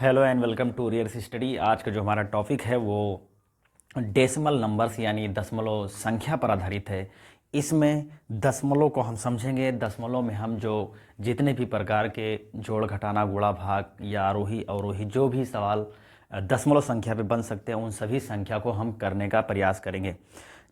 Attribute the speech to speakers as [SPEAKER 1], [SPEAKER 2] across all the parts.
[SPEAKER 1] Hello and welcome to rears study. आज का जो हमारा टॉपिक है वो डेसिमल नंबर्स यानी दशमलव संख्या पर आधारित है। इसमें दशमलव को हम समझेंगे। दशमलव में हम जो जितने भी प्रकार के जोड़ घटाना गुणा भाग या आरोही अवरोही जो भी सवाल दशमलव संख्या पे बन सकते हैं उन सभी संख्या को हम करने का प्रयास करेंगे।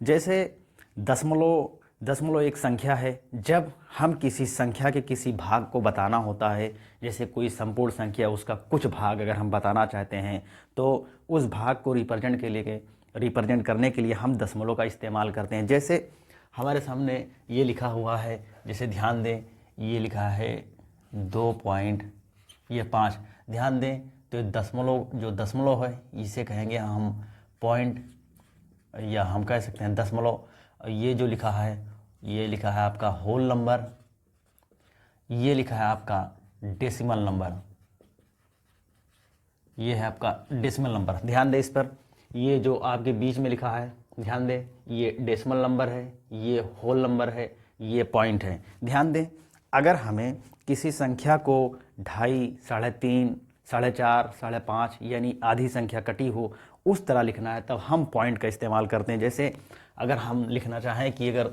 [SPEAKER 1] जैसे दशमलव दशमलव एक संख्या है। जब हम किसी संख्या के किसी भाग को बताना होता है, जैसे कोई संपूर्ण संख्या उसका कुछ भाग अगर हम बताना चाहते हैं तो उस भाग को रिप्रेजेंट करने के लिए हम दशमलव का इस्तेमाल करते हैं। जैसे हमारे सामने ये लिखा हुआ है, जैसे ध्यान दें ये लिखा है 2.5। ध्यान दें तो ये दशमलव जो दशमलव है इसे कहेंगे हम पॉइंट या हम कह सकते हैं दशमलव। ये जो लिखा है ये लिखा है आपका होल नंबर, ये लिखा है आपका डेसिमल नंबर, ये है आपका डेसिमल नंबर। ध्यान दें इस पर, ये जो आपके बीच में लिखा है ध्यान दें ये डेसिमल नंबर है, ये होल नंबर है, ये पॉइंट है। ध्यान दें अगर हमें किसी संख्या को 2.5, 3.5, 4.5, 5.5 यानी आधी संख्या कटी हो उस तरह लिखना है तब हम पॉइंट का इस्तेमाल करते हैं। जैसे अगर हम लिखना चाहें कि अगर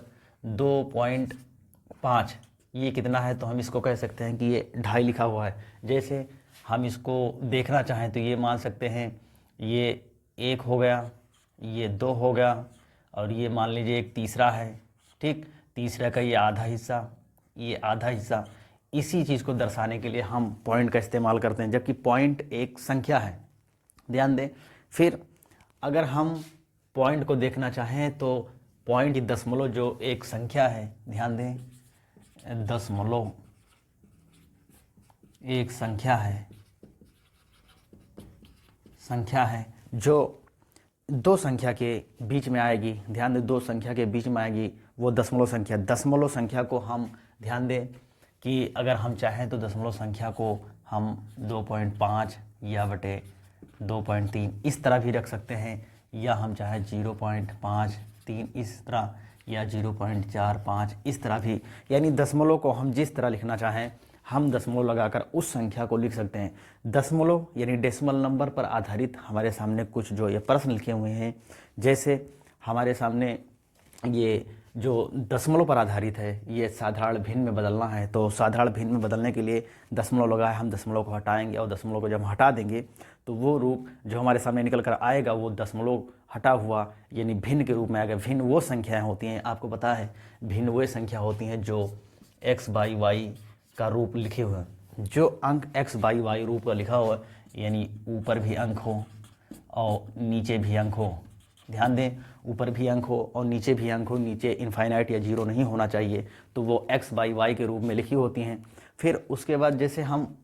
[SPEAKER 1] 2.5 ये कितना है तो हम इसको कह सकते हैं कि ये 2.5 लिखा हुआ है। जैसे हम इसको देखना चाहें तो ये मान सकते हैं ये 1 हो गया, ये 2 हो गया और ये मान लीजिए एक तीसरा है। ठीक, तीसरा का ये आधा हिस्सा, ये आधा हिस्सा। इसी चीज़ को दर्शाने के लिए हम पॉइंट का इस्तेमाल करते हैं, जबकि पॉइंट एक संख्या है। ध्यान दें फिर अगर हम पॉइंट को देखना चाहें तो पॉइंट दशमलव जो एक संख्या है, ध्यान दें दशमलव एक संख्या है जो दो संख्या के बीच में आएगी। ध्यान दें दो संख्या के बीच में आएगी वो दशमलव संख्या। दशमलव संख्या को हम ध्यान दें कि अगर हम चाहें तो दशमलव संख्या को हम 2.5 या बटे 2.3 इस तरह भी रख सकते हैं, या हम चाहे 0.53 इस तरह या 0.45 इस तरह भी। यानी दशमलव को हम जिस तरह लिखना चाहें हम दशमलव लगाकर उस संख्या को लिख सकते हैं। दशमलव यानी डेसिमल नंबर पर आधारित हमारे सामने कुछ जो ये प्रश्न लिखे हुए हैं, जैसे हमारे सामने ये जो दशमलव पर आधारित है ये साधारण भिन्न में बदलना है। तो साधारण भिन्न में बदलने के लिए दशमलव लगा है, हम दशमलव को हटाएंगे और दशमलव को जब हटा देंगे तो वो रूप जो हमारे सामने निकल कर आएगा वो दशमलव हटा हुआ यानी भिन्न के रूप में आएगा। भिन्न वो संख्याएं होती हैं, आपको पता है भिन्न वो संख्या होती हैं जो x बाई वाई का रूप लिखे हुए हैं। जो अंक x बाई वाई रूप का लिखा हुआ यानी ऊपर भी अंक हो और नीचे भी अंक हो। ध्यान दें ऊपर भी अंक हो और नीचे भी अंक हो, नीचे इनफाइनाइट या जीरो नहीं होना चाहिए, तो वो x बाई वाई के रूप में लिखी होती हैं। फिर उसके बाद जैसे हम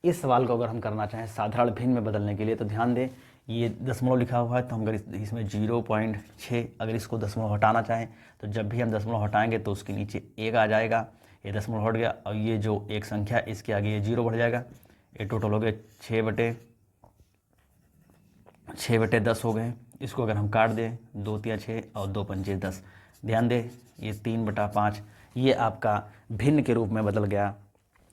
[SPEAKER 1] इस सवाल को अगर हम करना चाहें साधारण भिन्न में बदलने के लिए तो ध्यान दें ये दशमलव लिखा हुआ है तो हम अगर इसमें 0.6 अगर इसको दशमलव हटाना चाहें तो जब भी हम दशमलव हटाएंगे तो उसके नीचे 1 आ जाएगा, ये दशमलव हट गया और ये जो एक संख्या इसके आगे ये 0 बढ़ जाएगा। ये टोटल हो गया 6/10 हो गए। इसको अगर हम काट दें 2 × 6 और 2 × 5 = 10। ध्यान दें ये 3/5 ये आपका भिन्न के रूप में बदल गया,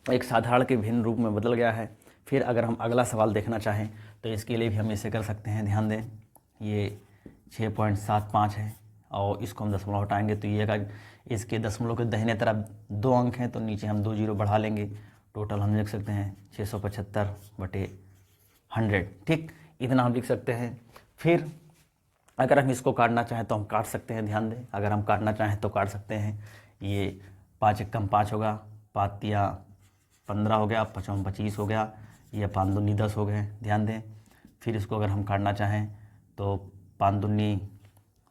[SPEAKER 1] एक साधारण के भिन्न रूप में बदल गया है। फिर अगर हम अगला सवाल देखना चाहें तो इसके लिए भी हम इसे कर सकते हैं। ध्यान दें ये 6.75 है और इसको हम दशमलव हटाएंगे तो ये अगर इसके दशमलव के दाहिने तरफ 2 अंक हैं तो नीचे हम 2 0 बढ़ा लेंगे, टोटल हम लिख सकते हैं 675/100। ठीक, इतना हम लिख सकते हैं। फिर अगर हम इसको काटना चाहें तो हम काट सकते हैं। ध्यान दें अगर हम काटना चाहें तो काट सकते हैं। ये 5 × 5 होगा, 5 × 15 हो गया, 5 × 25 हो गया, ये 5 दूनी 10 हो गए। ध्यान दें फिर इसको अगर हम काटना चाहें तो 5 दूनी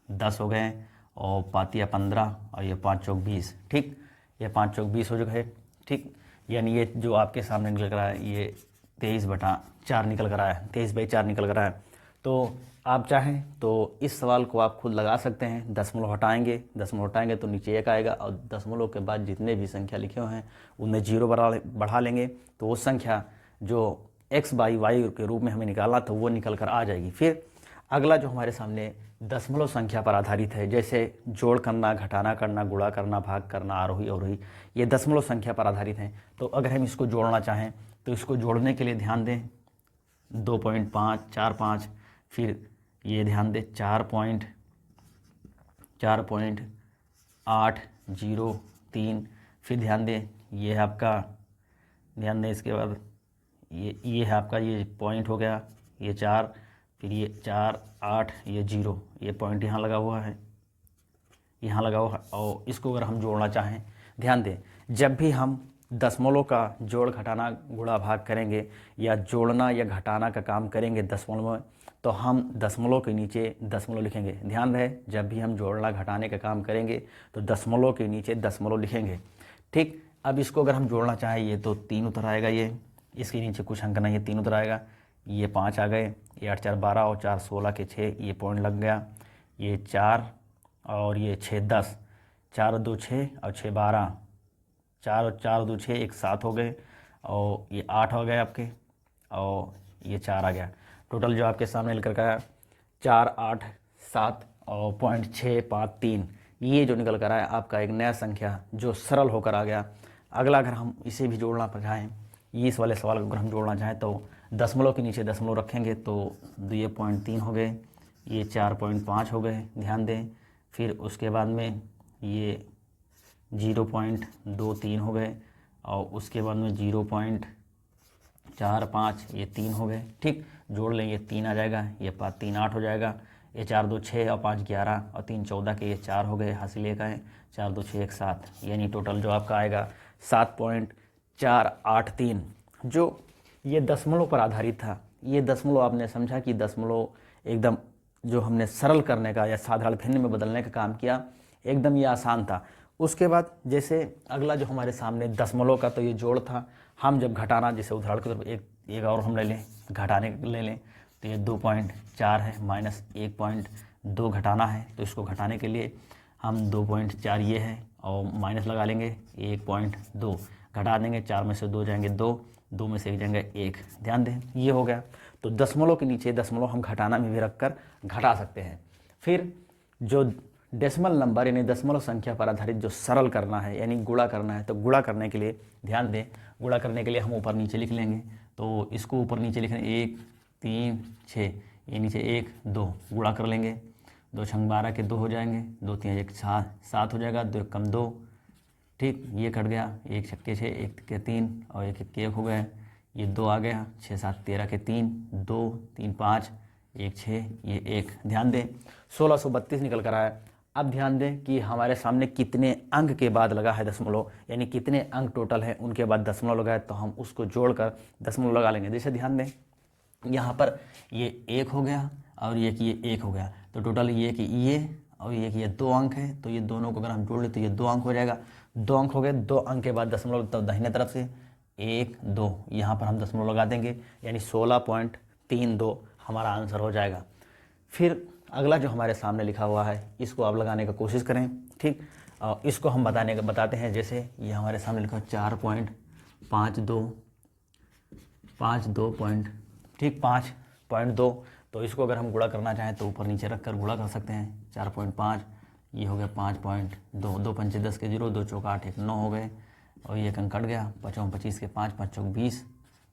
[SPEAKER 1] 10 हो गए और 5 × 15 और ये 5 × 20। ठीक, ये 5 × 20 हो गए। ठीक, यानी ये जो आपके सामने निकल कर आया है ये 23/4 निकल कर आया है, 23/4 निकल कर आया है। तो आप चाहें तो इस सवाल को आप खुद लगा सकते हैं। दशमलव हटाएंगे तो नीचे 1 आएगा और दशमलव के बाद जितने भी संख्या लिखे हुए हैं उनमें 0 बढ़ा लेंगे तो वो संख्या जो x बाई वाई के रूप में हमें निकालना था वो निकल कर आ जाएगी। फिर अगला जो हमारे सामने दशमलव संख्या पर आधारित है, जैसे जोड़ करना, घटाना करना, गुणा करना, भाग करना, आरोही अवरोही, ये दशमलव संख्या पर आधारित हैं। तो अगर हम इसको जोड़ना चाहें तो इसको जोड़ने के लिए ध्यान दें 2.545, फिर ये ध्यान दें 4.803, फिर ध्यान दें ये है आपका, ध्यान दें इसके बाद ये है आपका, ये पॉइंट हो गया, ये 4, फिर ये 4 8, ये 0, ये पॉइंट यहाँ लगा हुआ है, यहाँ लगा हुआ है। और इसको अगर हम जोड़ना चाहें, ध्यान दें जब भी हम दशमलव का जोड़ घटाना गुणा भाग करेंगे या जोड़ना या घटाना का काम करेंगे दशमलव में, तो हम दशमलव के नीचे दशमलव लिखेंगे। ध्यान रहे जब भी हम जोड़ना घटाने का काम करेंगे तो दशमलव के नीचे दशमलव लिखेंगे। ठीक, अब इसको अगर हम जोड़ना चाहें, ये तो 3 उतर आएगा, ये इसके नीचे कुछ अंक नहीं है, 3 उतर आएगा, ये 5 आ गए, ये 8 4 12 और 4 16 के 6, ये पॉइंट लग गया, ये 4 और ये 6 10, 4 2 6 और 6 12, 4 और 4 2 6, एक 7 हो गए, और ये 8 हो गए आपके, और ये 4 आ गया। टोटल जो आपके सामने निकल कर आया 4 8 7 और .653, ये जो निकल कर आया आपका एक नया संख्या जो सरल होकर आ गया। अगला अगर हम इसे भी जोड़ना चाहें, इस वाले सवाल को अगर हम जोड़ना चाहें तो दशमलव के नीचे दशमलव रखेंगे, तो ये 0.3 हो गए, ये 4.5 हो गए, ध्यान दें। फिर उसके बाद में ये 0.23 हो गए, और उसके बाद में 0.45, ये 3 हो गए। ठीक, जोड़ लेंगे 3 आ जाएगा, ये 5 3 8 हो जाएगा, ये 4 2 6 और 5 11 और 3 14 के, ये 4 हो गए, हासिल का है 4 2 6 1 7, यानी टोटल जो आपका आएगा 7.483। जो ये दशमलव पर आधारित था, ये दशमलव आपने समझा कि दशमलव एकदम जो हमने सरल करने का या साधारण भिन्न में बदलने का काम किया, एकदम ये आसान था। उसके बाद जैसे अगला जो हमारे सामने दशमलव का, तो ये जोड़ था, हम जब घटाना, जैसे उदाहरण के तौर पर एक और हम ले लें, घटाने ले लें, तो ये 2.4 है, -1.2 घटाना है, तो इसको घटाने के लिए हम 2.4 ये है और माइनस लगा लेंगे 1.2, घटा देंगे, 4 में से 2 जाएंगे 2, 2 में से 1 जाएंगे 1, ध्यान दें ये हो गया। तो दशमलव के नीचे दशमलव हम घटाना में भी रख कर घटा सकते हैं। फिर जो डेसिमल नंबर यानी दशमलव संख्या पर आधारित जो सरल करना है यानी गुणा करना है, तो गुणा करने के लिए ध्यान दें, गुणा करने के लिए हम ऊपर नीचे लिख लेंगे, तो इसको ऊपर नीचे लिख लेंगे 1 3 6, ये नीचे 1 2 गुणा कर लेंगे, 2 छंग 12 के 2 हो जाएंगे, 2 3 1 7 हो जाएगा, 2 कम 2, ठीक, ये कट गया, 1 छक्के 6 1 के 3 और 1 के 1 हो गए, ये 2 आ गया, 6 7 13 के 3, 2 3 5 1 6, ये 1, ध्यान दें 1632 निकल कर आया। अब ध्यान दें कि हमारे सामने कितने अंक के बाद लगा है दशमलव, यानी कितने अंक टोटल है उनके बाद दशमलव लगा है, तो हम उसको जोड़कर दशमलव लगा लेंगे। जैसे ध्यान दें यहाँ पर ये 1 हो गया और ये कि ये 1 हो गया, तो टोटल ये कि ये और ये कि ये 2 अंक है, तो ये दोनों को अगर हम जोड़ ले तो ये 2 अंक हो जाएगा। 2 अंक हो गए, 2 अंक के बाद दशमलव, तो दाहिने तरफ से 1 2 यहाँ पर हम दशमलव लगा देंगे, यानी 16.32 हमारा आंसर हो जाएगा। फिर अगला जो हमारे सामने लिखा हुआ है इसको आप लगाने का कोशिश करें, ठीक, इसको हम बताते हैं। जैसे ये हमारे सामने लिखा 5.2, तो इसको अगर हम गुणा करना चाहें तो ऊपर नीचे रख कर गुणा कर सकते हैं। 4.5 ये हो गया 5.2, 2 पंचे 10 के 0, 2 चौका 8 1 9 हो गए, और ये अंक कट गया, 5 25 के 5, 5 चौक 20,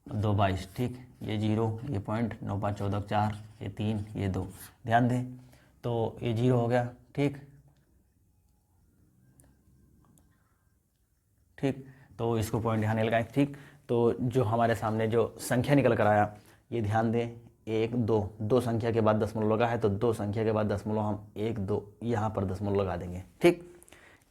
[SPEAKER 1] 2 22, ठीक, ये 0, ये पॉइंट, 9 5 14 4, ये 3, ये 2, ध्यान दें, तो ये 0 हो गया, ठीक, तो इसको पॉइंट यहाँ नहीं लगाएं, ठीक। तो जो हमारे सामने जो संख्या निकल कर आया, ये ध्यान दें 1 2, 2 संख्या के बाद दशमलव लगा है, तो 2 संख्या के बाद दशमलव हम 1 2 यहाँ पर दशमलव लगा देंगे, ठीक।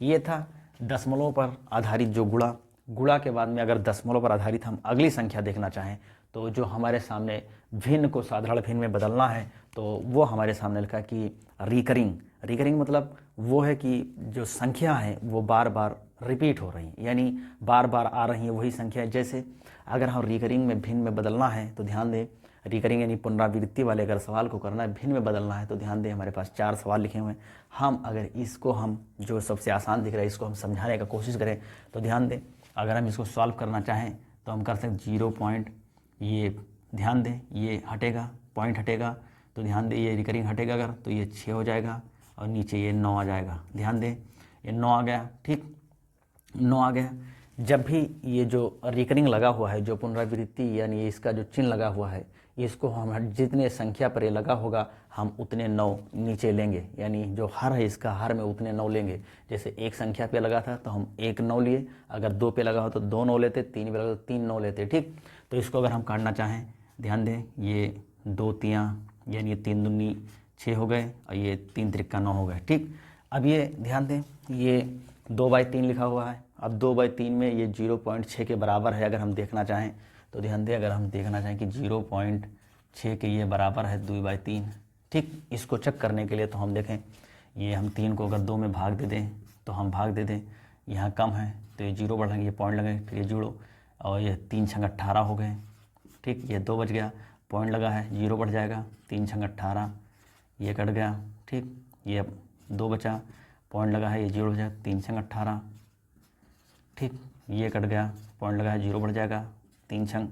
[SPEAKER 1] ये था दशमलव पर आधारित जो गुणा के बाद में अगर दशमलव पर आधारित हम अगली संख्या देखना चाहें, तो जो हमारे सामने भिन्न को साधारण भिन्न में बदलना है, तो वो हमारे सामने लिखा कि रिकरिंग मतलब वो है कि जो संख्या है वो बार बार रिपीट हो रही है, यानी बार बार आ रही है वही संख्या। जैसे अगर हम रिकरिंग में भिन्न में बदलना है तो ध्यान दें, रिकरिंग यानी पुनरावृत्ति वाले अगर सवाल को करना है, भिन्न में बदलना है, तो ध्यान दें हमारे पास 4 सवाल लिखे हुए हैं। हम अगर इसको हम जो सबसे आसान दिख रहा है इसको हम समझाने का कोशिश करें, तो ध्यान दें अगर हम इसको सॉल्व करना चाहें तो हम कर सकते 0 पॉइंट, ये ध्यान दें ये हटेगा, पॉइंट हटेगा, तो ध्यान दें ये रिकरिंग हटेगा अगर, तो ये 6 हो जाएगा और नीचे ये 9 आ जाएगा, ध्यान दें ये 9 आ गया, ठीक, 9 आ गया। जब भी ये जो रिकरिंग लगा हुआ है, जो पुनरावृत्ति यानी इसका जो चिन्ह लगा हुआ है, इसको हम जितने संख्या पर ये लगा होगा हम उतने 9 नीचे लेंगे, यानी जो हर है इसका हर में उतने 9 लेंगे। जैसे एक संख्या पे लगा था तो हम 1 9 लिए, अगर 2 पे लगा हो तो 2 9 लेते, 3 पे लगा तो 3 9 लेते। ठीक, तो इसको अगर हम काटना चाहें, ध्यान दें, ये 2 तियाँ यानी ये 3 दूनी 6 हो गए और ये 3 त्रिक्का 9 हो गए। ठीक, अब ये ध्यान दें, ये 2/3 लिखा हुआ है। अब 2/3 में ये 0.6 के बराबर है। अगर हम देखना चाहें तो ध्यान दें, अगर हम देखना चाहें कि 0.6 के ये बराबर है 2/3। ठीक, इसको चेक करने के लिए तो हम देखें, ये हम 3 को अगर 2 में भाग दे दें तो हम भाग दे दें, यहाँ कम है तो ये 0 बढ़ेंगे, ये पॉइंट लगे, फिर ये जुड़ो और ये 3 छंग 18 हो गए। ठीक, ये 2 बच गया, पॉइंट लगा है, 0 बढ़ जाएगा, 3 छंग 18, ये कट गया। ठीक, ये 2 बचा, पॉइंट लगा है, ये 0 हो जाएगा, 3 छंग 18। ठीक, ये कट गया, पॉइंट लगा है, 0 बढ़ जाएगा, 3 छंग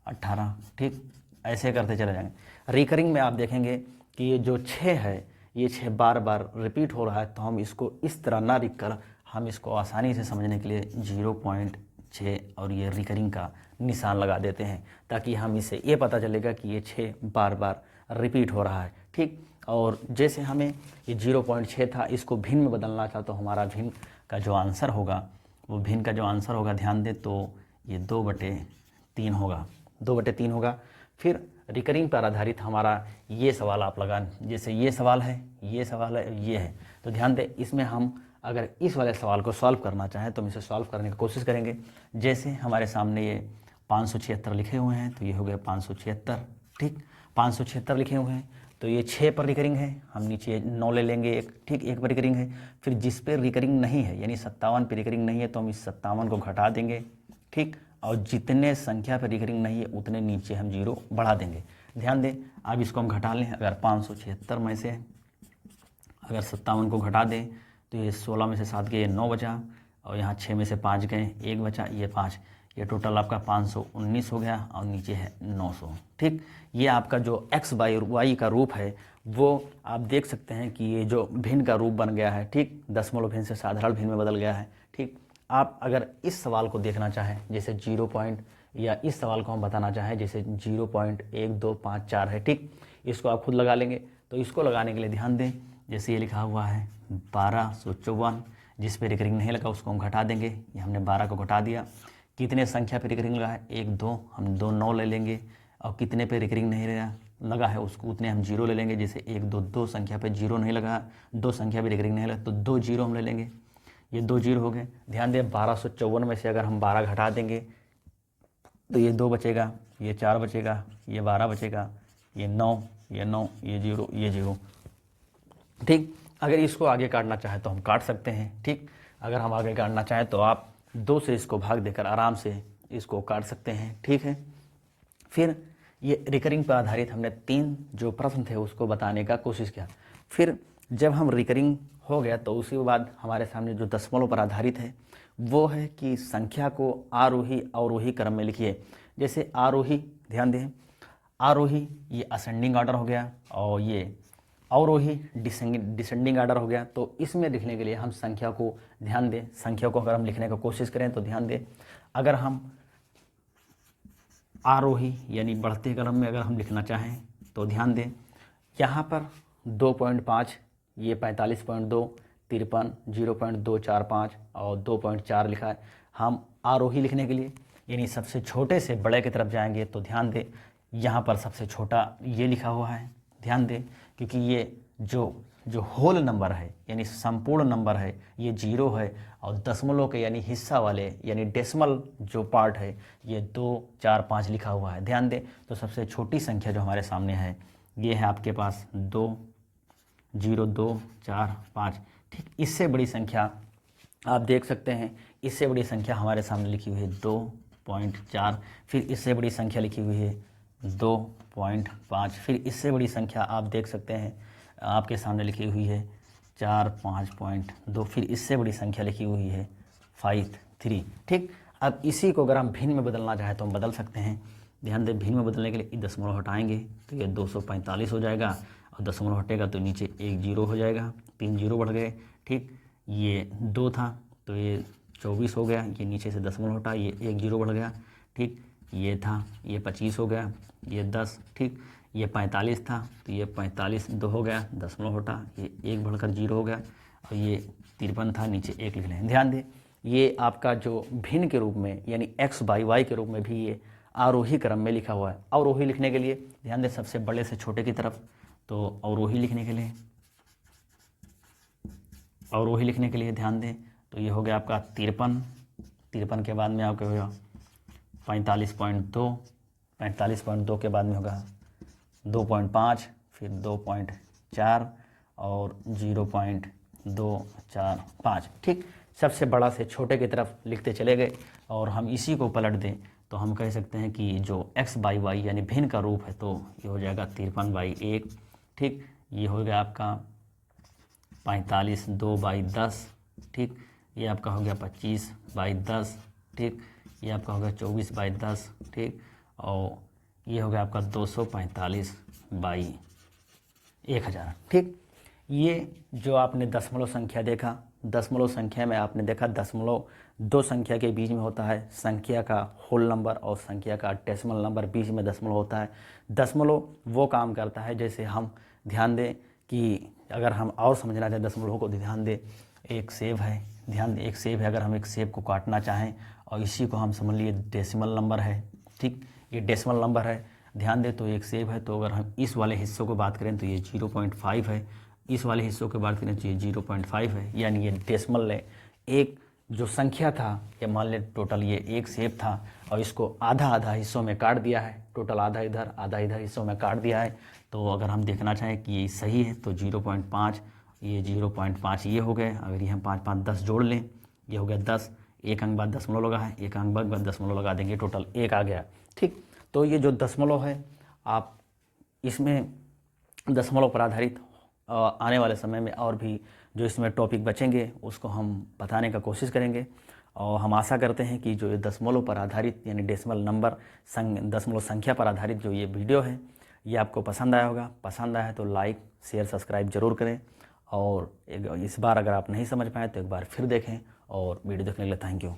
[SPEAKER 1] 18। ठीक, ऐसे करते चले जाएंगे। रिकरिंग में आप देखेंगे कि ये जो 6 है, ये 6 बार बार रिपीट हो रहा है, तो हम इसको इस तरह ना लिख कर हम इसको आसानी से समझने के लिए 0.6 और ये रिकरिंग का निशान लगा देते हैं, ताकि हम इसे ये पता चलेगा कि ये 6 बार बार रिपीट हो रहा है। ठीक, और जैसे हमें ये 0.6 था, इसको भिन्न में बदलना था, तो हमारा भिन्न का जो आंसर होगा, वो भिन्न का जो आंसर होगा, ध्यान दें, तो ये 2/3 होगा, 2/3 होगा। फिर रिकरिंग पर आधारित हमारा ये सवाल आप लगा, जैसे ये सवाल है, ये सवाल है, ये है, तो ध्यान दें, इसमें हम अगर इस वाले सवाल को सॉल्व करना चाहें तो हम इसे सॉल्व करने की कोशिश करेंगे। जैसे हमारे सामने ये 576 लिखे हुए हैं, तो ये हो गया 576। ठीक, 576 लिखे हुए हैं, तो ये 6 पर रिकरिंग है, हम नीचे 9 ले लेंगे एक। ठीक, 1 पर रिकरिंग है। फिर जिस पर रिकरिंग नहीं है, यानी 57 पर रिकरिंग नहीं है, तो हम इस 57 को घटा देंगे। ठीक, और जितने संख्या पर रिकरिंग नहीं है उतने नीचे हम 0 बढ़ा देंगे। ध्यान दें, अब इसको हम घटा लें, अगर 576 में से अगर 57 को घटा दें तो ये 16 में से 7 गए, ये 9 बचा, और यहाँ 6 में से 5 गए, 1 बचा, ये 5, ये टोटल आपका 519 हो गया, और नीचे है 900। ठीक, ये आपका जो x/y का रूप है वो आप देख सकते हैं कि ये जो भिन्न का रूप बन गया है। ठीक, दशमलव भिन्न से साधारण भिन्न में बदल गया है। ठीक, आप अगर इस सवाल को देखना चाहें, जैसे 0 पॉइंट, या इस सवाल को हम बताना चाहें जैसे 0.1254 है। ठीक, इसको आप खुद लगा लेंगे। तो इसको लगाने के लिए ध्यान दें, जैसे ये लिखा हुआ है 1254, जिस पे रिकरिंग नहीं लगा उसको हम घटा देंगे। ये हमने 12 को घटा दिया। कितने संख्या पे रिकरिंग लगा है, 1 2, हम 2 9 ले लेंगे, और कितने पे रिकरिंग नहीं लगा है उसको उतने हम 0 ले लेंगे। जैसे 1 2 2 संख्या पे 0 नहीं लगा, 2 संख्या पे रिकरिंग नहीं लगा, तो 2 0 हम ले लेंगे। ये 2 0 हो गए। ध्यान दें, 1254 में से अगर हम 12 घटा देंगे तो ये 2 बचेगा, ये 4 बचेगा, ये 12 बचेगा, ये 9, ये 9, ये 0, ये 0। ठीक, अगर इसको आगे काटना चाहे तो हम काट सकते हैं। ठीक, अगर हम आगे काटना चाहें तो आप 2 से इसको भाग देकर आराम से इसको काट सकते हैं। ठीक है, फिर ये रिकरिंग पर आधारित हमने 3 जो प्रश्न थे उसको बताने का कोशिश किया। फिर जब हम रिकरिंग हो गया तो उसी के बाद हमारे सामने जो दशमलव पर आधारित है वो है कि संख्या को आरोही अवरोही क्रम में लिखिए। जैसे आरोही, ध्यान दें, आरोही ये असेंडिंग ऑर्डर हो गया, और ये अवरोही डिसेंडिंग ऑर्डर हो गया। तो इसमें लिखने के लिए हम संख्या को, ध्यान दें, संख्या को अगर हम लिखने की कोशिश करें तो ध्यान दें, अगर हम आरोही यानी बढ़ते क्रम में अगर हम लिखना चाहें तो ध्यान दें, यहाँ पर 2.5, ये 45.2, 53, 0.245 और 2.4 लिखा है। हम आरोही लिखने के लिए यानी सबसे छोटे से बड़े की तरफ जाएंगे तो ध्यान दें, यहाँ पर सबसे छोटा ये लिखा हुआ है। ध्यान दें, क्योंकि ये जो होल नंबर है यानी संपूर्ण नंबर है ये 0 है, और दशमलव के यानी हिस्सा वाले यानी डेसिमल जो पार्ट है ये 2 4 5 लिखा हुआ है। ध्यान दें, तो सबसे छोटी संख्या जो हमारे सामने है ये है आपके पास 2 0 2 4 5। ठीक, इससे बड़ी संख्या आप देख सकते हैं, इससे बड़ी संख्या हमारे सामने लिखी हुई है 2.4। फिर इससे बड़ी संख्या लिखी हुई है 2.5। फिर इससे बड़ी संख्या आप देख सकते हैं आपके सामने लिखी हुई है 4 5.2। फिर इससे बड़ी संख्या लिखी हुई है 5 3। ठीक, अब इसी को अगर हम भिन्न में बदलना चाहें तो हम बदल सकते हैं। ध्यान दें, भिन्न में बदलने के लिए दशमलव हटाएंगे तो ये 245 हो जाएगा, और दशमलव हटेगा तो नीचे 1 0 हो जाएगा, 3 0 बढ़ गए। ठीक, ये 2 था तो ये 24 हो गया, ये नीचे से दशमलव हटा, ये 1 0 बढ़ गया। ठीक, ये था, ये 25 हो गया, ये 10, ठीक। ये 45 था तो ये 45 2 हो गया, दशमलव हटा, ये 1 बढ़कर 0 हो गया, और ये 53 था, नीचे 1 लिख लें। ध्यान दें ये आपका जो भिन्न के रूप में यानी x बाई y के रूप में भी ये आरोही क्रम में लिखा हुआ है। अवरोही लिखने के लिए ध्यान दें सबसे बड़े से छोटे की तरफ, तो अवरोही लिखने के लिए, अवरोही लिखने के लिए ध्यान दें तो ये हो गया आपका 53 के बाद में आपका होगा 45.2, 45.2 के बाद में होगा 2.5, फिर 2.4 और 0.245, ठीक। सबसे बड़ा से छोटे की तरफ लिखते चले गए, और हम इसी को पलट दें तो हम कह सकते हैं कि जो x बाई वाई यानी भिन्न का रूप है तो ये हो जाएगा 53/1, ठीक। ये हो गया आपका 45 2/10, ठीक। ये आपका हो गया 25/10, ठीक। ये आपका हो गया 24/10, ठीक। और ये हो गया आपका 245/1000, ठीक। ये जो आपने दशमलव संख्या देखा, दशमलव संख्या में आपने देखा दशमलव दो संख्या के बीच में होता है, संख्या का होल नंबर और संख्या का डेसिमल नंबर बीच में दशमलव होता है। दशमलव वो काम करता है जैसे हम ध्यान दें कि अगर हम और समझना चाहें दशमलव को, ध्यान दें एक सेब है, ध्यान दें एक सेब है, अगर हम एक सेब को काटना चाहें और इसी को हम समझ लिए डेसिमल नंबर है, ठीक। ये डेसिमल नंबर है, ध्यान दें तो एक सेब है, तो अगर हम इस वाले हिस्सों को बात करें तो ये 0.5 है, इस वाले हिस्सों की बात करें तो ये 0.5 है, यानी ये डेसिमल है। एक जो संख्या था ये मान लें टोटल ये एक सेब था और इसको आधा आधा हिस्सों में काट दिया है, टोटल आधा इधर आधा इधर हिस्सों में काट दिया है। तो अगर हम देखना चाहें कि ये सही है तो 0.5, ये 0.5 ये हो गए, अगर ये हम 5 5 10 जोड़ लें ये हो गया 10, एक अंक बाद दशमलव लगा है, एक अंक बाद दशमलव लगा देंगे, टोटल 1 आ गया, ठीक। तो ये जो दशमलव है आप इसमें दशमलव पर आधारित आने वाले समय में और भी जो इसमें टॉपिक बचेंगे उसको हम बताने का कोशिश करेंगे, और हम आशा करते हैं कि जो ये दशमलव पर आधारित यानी डेसिमल नंबर दशमलव संख्या पर आधारित जो ये वीडियो है ये आपको पसंद आया होगा। पसंद आया है तो लाइक शेयर सब्सक्राइब ज़रूर करें, और इस बार अगर आप नहीं समझ पाए तो एक बार फिर देखें, और वीडियो देखने के लिए थैंक यू।